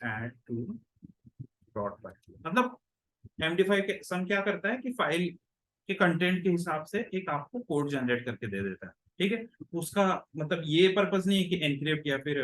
add two dot py, मतलब MD5 के सम क्या करता है कि फाइल के कंटेंट के हिसाब से एक आपको कोड जनरेट करके दे देता है, ठीक है, उसका मतलब ये पर्पस नहीं है कि एनक्रिप्ट या फिर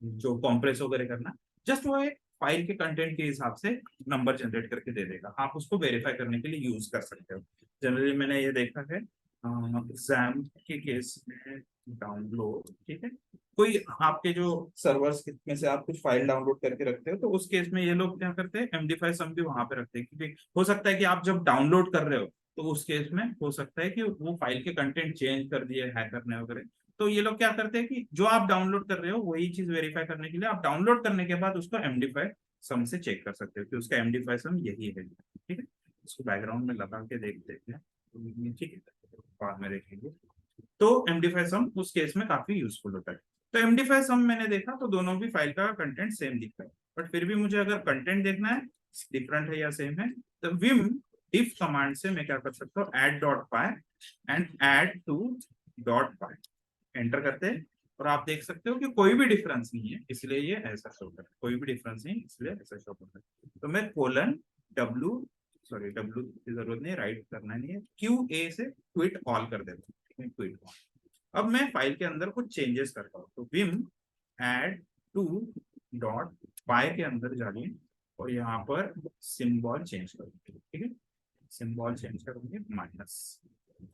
जो कॉम्प्रेस वगैरह करना, जस्ट वो एक फाइल के कंटेंट के हिसाब से नंबर जनरेट करके दे देगा, आप उसको वेरीफाई करने के लिए यूज कर सकते हो। जनरली मैंने ये देखा है एग्जाम के केस में, डाउनलोड, ठीक है, कोई आपके जो सर्वर्स में से आप कुछ फाइल डाउनलोड करके रखते हो, तो उस केस में ये लोग क्या करते हैं, MD5 सम भी वहां पे रखते हैं, क्योंकि हो सकता है कि आप जब डाउनलोड कर रहे हो तो उस केस में हो सकता है कि वो फाइल के कंटेंट चेंज कर दिए हैकर ने वगैरह, तो ये लोग क्या करते हैं कि जो आप डाउनलोड कर रहे हो वही चीज वेरीफाई करने के लिए आप डाउनलोड करने के बाद उसको MD5 सम से चेक कर सकते हो कि उसका MD5 सम यही है, ठीक है, इसको बैकग्राउंड में लगा के देख देते हैं, ठीक है, बाद में देखेंगे। तो MD5 सम उस केस में काफी यूजफुल होता है। तो MD5 सम मैंने देखा तो दोनों भी फाइल का कंटेंट सेम दिखता है, बट फिर भी मुझे अगर कंटेंट देखना है डिफरेंट है या सेम है, तो विम डिफ कमांड से मैं क्या कर सकता हूँ, add dot pi and add two dot pi enter करते हैं, और आप देख सकते हो कि कोई भी डिफरेंस नहीं है, इसलिए ये ऐसा शो कर रहा है, कोई भी डिफरेंस नहीं इसलिए ऐसा शो कर रहा है। तो मैं कोलन डब्ल्यू, सॉरी डब्ल्यू की जरूरत नहीं, राइट करना नहीं है, QA से क्विट ऑल कर देता हूँ, क्विट ऑल। अब मैं फाइल के अंदर कुछ चेंजेस करता हूँ, तो विम ऐड टू डॉट पाई के अंदर जाइए और यहाँ पर सिंबल चेंज करूंगी, ठीक है, सिंबल चेंज करूंगी माइनस।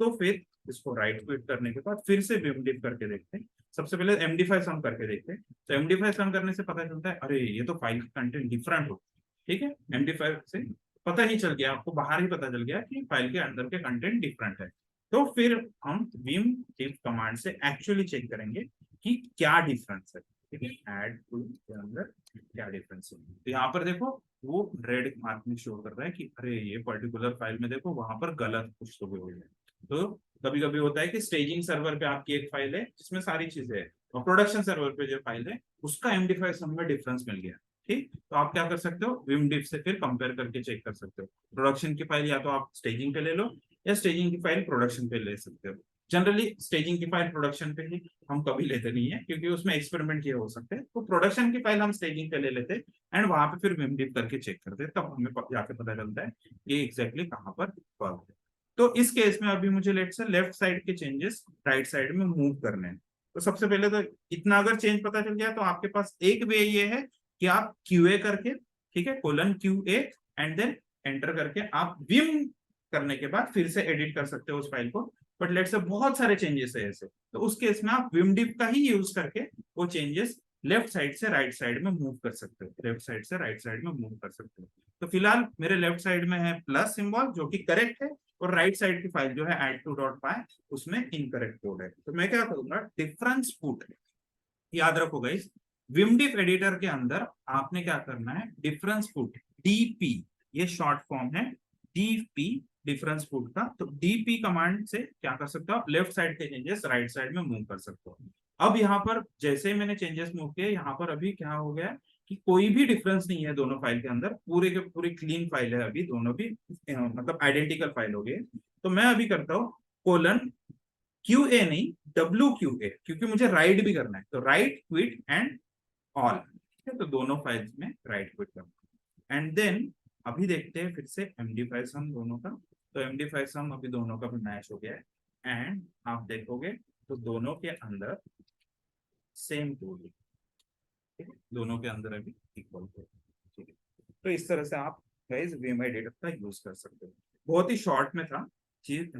तो फिर इसको राइट क्लिक करने के बाद फिर से विम डिफ करके देखते हैं, सबसे पहले MD5 सम करके देखते हैं, तो MD5 सम करने से पता चलता है अरे ये तो फाइल कंटेंट डिफरेंट हो, ठीक है, MD5 से पता ही चल गया, आपको बाहर ही पता चल गया कि फाइल के अंदर के कंटेंट डिफरेंट है। तो फिर हम विम diff कमांड से एक्चुअली चेक करेंगे कि क्या डिफरेंस है, ठीक है, ऐड टू के अंदर क्या डिफरेंस है। तो यहाँ पर देखो वो रेड मार्क में शो कर रहा है कि अरे ये पर्टिकुलर फाइल में देखो वहां पर गलत कुछ तो हुआ है। तो कभी कभी होता है कि स्टेजिंग सर्वर पे आपकी एक फाइल है जिसमें सारी चीजें है, और प्रोडक्शन सर्वर पे जो फाइल है उसका MD5 सम में डिफरेंस मिल गया। ठीक, तो आप क्या कर सकते हो, विम डिफ से फिर कंपेयर करके चेक कर सकते हो। प्रोडक्शन की फाइल या तो आप स्टेजिंग पे ले लो, या स्टेजिंग की फाइल प्रोडक्शन पे ले सकते हो। जनरली स्टेजिंग की फाइल प्रोडक्शन पे ही हम कभी लेते नहीं है, क्योंकि उसमें एक्सपेरिमेंट किए हो सकते हैं। तो प्रोडक्शन की फाइल हम स्टेजिंग पे ले लेते हैं, एंड वहां पे फिर विम डिफ करके चेक करते हैं, तब हमें जाके पता चलता है ये एग्जैक्टली कहाँ पर फर्क है। तो इस केस में अभी मुझे लेट से लेफ्ट साइड के चेंजेस राइट साइड में मूव करने हैं। तो सबसे पहले तो इतना अगर चेंज पता चल गया तो आपके पास एक वे ये है कि आप QA करके, ठीक है, :QA एंड देन एंटर करके आप विम करने के बाद फिर से एडिट कर सकते हो उस फाइल को। बट लेट से बहुत सारे चेंजेस है ऐसे, तो उस केस में आप विम डिफ का ही यूज करके वो चेंजेस लेफ्ट साइड से राइट साइड में मूव कर सकते हो, लेफ्ट साइड से राइट साइड में मूव कर सकते हो। तो फिलहाल मेरे लेफ्ट साइड में है प्लस सिंबल जो कि करेक्ट है, और राइट साइड की फाइल जो है add2.py उसमें इनकरेक्ट कोड है। तो मैं क्या करूंगा, डिफरेंस पुट, याद रखो गाइस, विमडिफ एडिटर के अंदर आपने क्या करना है, डिफरेंस पुट डीपी, ये शॉर्ट फॉर्म है डीपी, डिफरेंस पुट का। तो डीपी कमांड से क्या कर सकते हो, लेफ्ट साइड के चेंजेस राइट साइड में मूव कर सकते हो। अब यहाँ पर जैसे ही मैंने चेंजेस मूव किए, यहाँ पर अभी क्या हो गया कि कोई भी डिफरेंस नहीं है दोनों फाइल के अंदर, पूरे के पूरी क्लीन फाइल है अभी, दोनों भी मतलब आइडेंटिकल फाइल हो गई। तो मैं अभी करता हूँ :QA नहीं, WQA, क्योंकि मुझे राइट भी करना है। तो राइट क्विट एंड ऑल, ठीक है, तो दोनों फाइल्स में राइट क्विट करना। एंड देन अभी देखते हैं फिर से MD5 सम दोनों का। तो MD5 सम अभी दोनों का भी मैच हो गया है, एंड आप देखोगे तो दोनों के अंदर सेम कोड है, ठीक है, दोनों के अंदर अभी इक्वल कोड, ठीक है। तो इस तरह से आप गाइस विम एडिटर का यूज कर सकते हो। बहुत ही शॉर्ट में था चीज,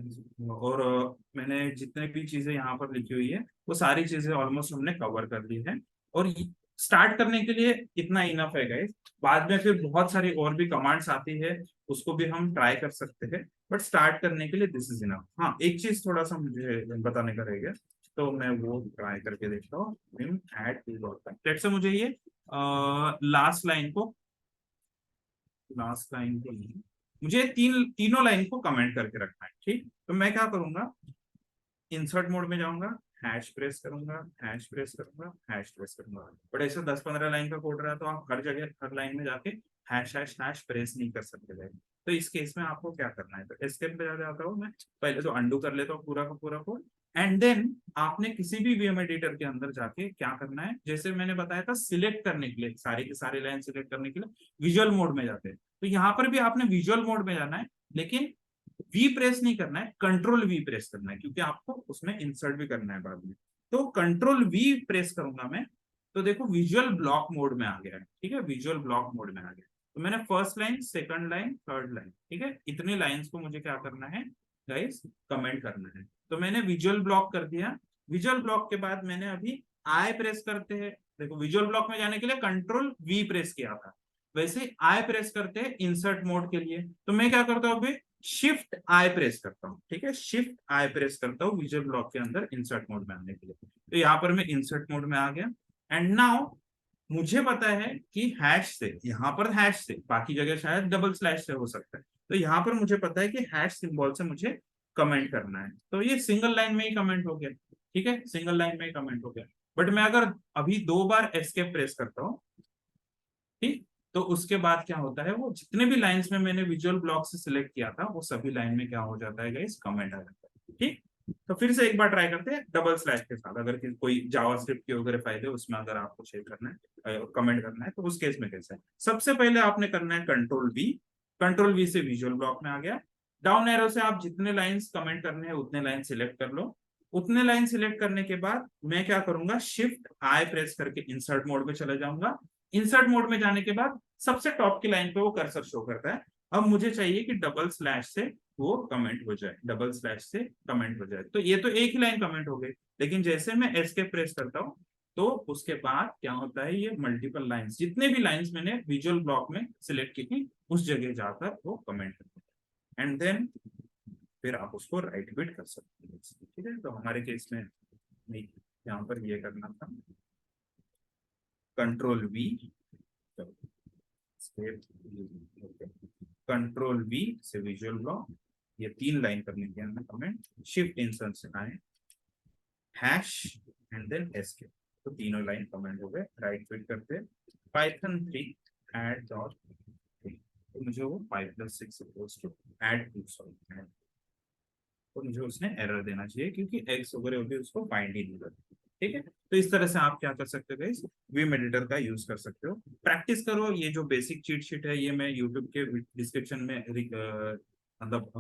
और मैंने जितने भी चीजें यहाँ पर लिखी हुई है वो सारी चीजें ऑलमोस्ट हमने कवर कर ली है। और स्टार्ट करने के लिए इतना इनफ है गाइस, बाद में फिर बहुत सारी और भी कमांड्स आती है, उसको भी हम ट्राई कर सकते हैं, बट स्टार्ट करने के लिए दिस इज इनफ। हाँ, एक चीज थोड़ा सा मुझे बताने का रह गया, तो मैं वो ट्राई करके देखता हूँ। विम ऐड लेट से मुझे ये लास्ट लाइन को नहीं, मुझे तीनों लाइन को कमेंट करके रखना है, ठीक। तो मैं क्या करूंगा, इंसर्ट मोड में जाऊंगा, हैश प्रेस करूंगा, हैश प्रेस करूंगा, हैश प्रेस करूंगा। बट ऐसे 10-15 लाइन का कोड रहा है तो आप हर जगह हर लाइन में जाके हैश हैश हैश प्रेस नहीं कर सकते भाई। तो इस केस में आपको क्या करना है, तो एस्केप पे जाता हूँ मैं, पहले तो अंडू कर लेता हूँ पूरा का पूरा कोड, एंड देन आपने किसी भी वीएम एडिटर के अंदर जाके क्या करना है, जैसे मैंने बताया था सिलेक्ट करने के लिए, सारे के सारे लाइन सिलेक्ट करने के लिए विजुअल मोड में जाते हैं। तो यहाँ पर भी आपने विजुअल मोड में जाना है, लेकिन वी प्रेस नहीं करना है, कंट्रोल वी प्रेस करना है, क्योंकि आपको उसमें इंसर्ट भी करना है बाद में। तो कंट्रोल वी प्रेस करूंगा मैं, तो देखो विजुअल ब्लॉक मोड में आ गया है, ठीक है, विजुअल ब्लॉक मोड में आ गया। तो मैंने first line, second line, third line, ठीक है, इतने लाइंस को मुझे क्या करना है गाइस, कमेंट करना है। तो मैंने विजुअल ब्लॉक कर दिया। विजुअल ब्लॉक के बाद मैंने अभी आई प्रेस करते हैं, देखो विजुअल ब्लॉक में जाने के लिए कंट्रोल वी प्रेस किया था, वैसे आई प्रेस करते हैं इंसर्ट मोड के लिए। तो मैं क्या करता हूँ अभी, शिफ्ट आई प्रेस करता हूँ, ठीक है, शिफ्ट आई प्रेस करता हूँ विजुअल ब्लॉक के अंदर इंसर्ट मोड में आने के लिए। तो यहाँ पर मैं इंसर्ट मोड में आ गया, एंड नाउ मुझे पता है कि हैश से, यहाँ पर हैश से, बाकी जगह शायद डबल स्लैश से हो सकता है, तो यहाँ पर मुझे पता है कि हैश सिंबल से मुझे कमेंट करना है। तो ये सिंगल लाइन में ही कमेंट हो गया, ठीक है, सिंगल लाइन में ही कमेंट हो गया। बट मैं अगर अभी 2 बार एस्केप प्रेस करता हूँ, ठीक, तो उसके बाद क्या होता है, वो जितने भी लाइंस में मैंने विजुअल ब्लॉक से सिलेक्ट किया था वो सभी लाइन में क्या हो जाता है गाइस, कमेंट आ जाता है, ठीक। तो फिर से एक बार ट्राई करते हैं डबल स्लैश के साथ, अगर कोई जावास्क्रिप्ट के वगैरह फाइल है उसमें अगर आपको शेयर करना है, कमेंट करना है, तो उस केस में कैसे है, सबसे पहले आपने करना है कंट्रोल वी से विजुअल ब्लॉक में आ गया। डाउन एरो से आप जितने लाइंस कमेंट करने हैं उतने लाइन सिलेक्ट कर लो। उतने लाइन सिलेक्ट करने के बाद मैं क्या करूंगा, शिफ्ट आई प्रेस करके इंसर्ट मोड में चले जाऊंगा। इंसर्ट मोड में जाने के बाद सबसे टॉप की लाइन पे वो कर्सर शो करता है। अब मुझे चाहिए कि डबल स्लैश से वो कमेंट हो जाए, डबल स्लैश से कमेंट हो जाए। तो ये तो एक ही लाइन कमेंट हो गई, लेकिन जैसे मैं एस्केप प्रेस करता हूँ तो उसके बाद क्या होता है, ये मल्टीपल लाइंस, जितने भी लाइंस मैंने विजुअल ब्लॉक में सिलेक्ट की थी उस जगह जाकर वो कमेंट करते हैं, एंड देन फिर आप उसको राइट बिट कर सकते हैं। ठीक है, तो हमारे केस में यहाँ पर ये करना था, कंट्रोल वी, कंट्रोल वी से विजुअल ब्लॉक, ये 3 लाइन करने के अंदर कमेंट, शिफ्ट इंसर्ट से आए, हैश एंड देन एस्केप, तो तीनों लाइन कमेंट हो गए। राइट क्लिक करते पाइथन 3 ऐड डॉट, तो मुझे वो 5 + 6 इक्वल्स टू ऐड 2, सॉरी, तो मुझे उसने एरर देना चाहिए क्योंकि एक्स वगैरह होगी उसको फाइंड ही नहीं करती। ठीक है, तो इस तरह से आप क्या कर सकते हो गाइस, विम एडिटर का यूज कर सकते हो। प्रैक्टिस करो, ये जो बेसिक चीट शीट है ये मैं यूट्यूब के डिस्क्रिप्शन में मतलब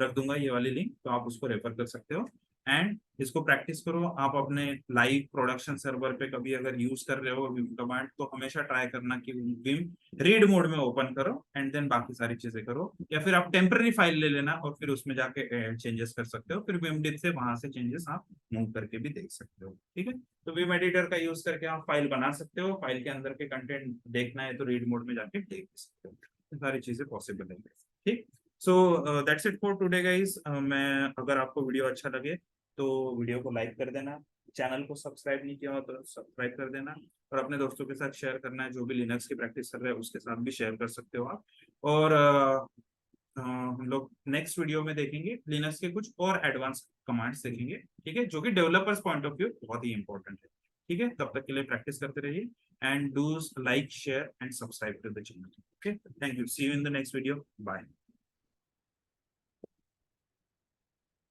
रख दूंगा ये वाली लिंक, तो आप उसको रेफर कर सकते हो। एंड इसको प्रैक्टिस करो आप अपने लाइव प्रोडक्शन सर्वर पे, कभी अगर यूज कर रहे हो विम कमांड तो हमेशा ट्राई करना कि विम रीड मोड में ओपन करो एंड देन बाकी सारी चीजें करो, या फिर आप टेम्पररी फाइल ले लेना और फिर उसमें जाके चेंजेस कर सकते हो, फिर विमडिट से वहां से चेंजेस आप मूव करके भी देख सकते हो। ठीक है, तो विम एडिटर का यूज करके आप फाइल बना सकते हो, फाइल के अंदर के कंटेंट देखना है तो रीड मोड में जाके देख सकते हो, सारी चीजें पॉसिबल है। ठीक, so that's it for today guys. मैं, अगर आपको वीडियो अच्छा लगे तो वीडियो को लाइक कर देना, चैनल को सब्सक्राइब नहीं किया हो तो सब्सक्राइब कर देना, और अपने दोस्तों के साथ शेयर करना है, जो भी लिनक्स की प्रैक्टिस कर रहे हैं उसके साथ भी शेयर कर सकते हो आप। और हम लोग नेक्स्ट वीडियो में देखेंगे लिनक्स के कुछ और एडवांस कमांड्स देखेंगे, ठीक है, जो कि डेवलपर्स पॉइंट ऑफ व्यू बहुत ही इंपॉर्टेंट है। ठीक है, तब तक के लिए प्रैक्टिस करते रहिए, and do like share and subscribe to the channel. Okay, thank you, see you in the next video, bye.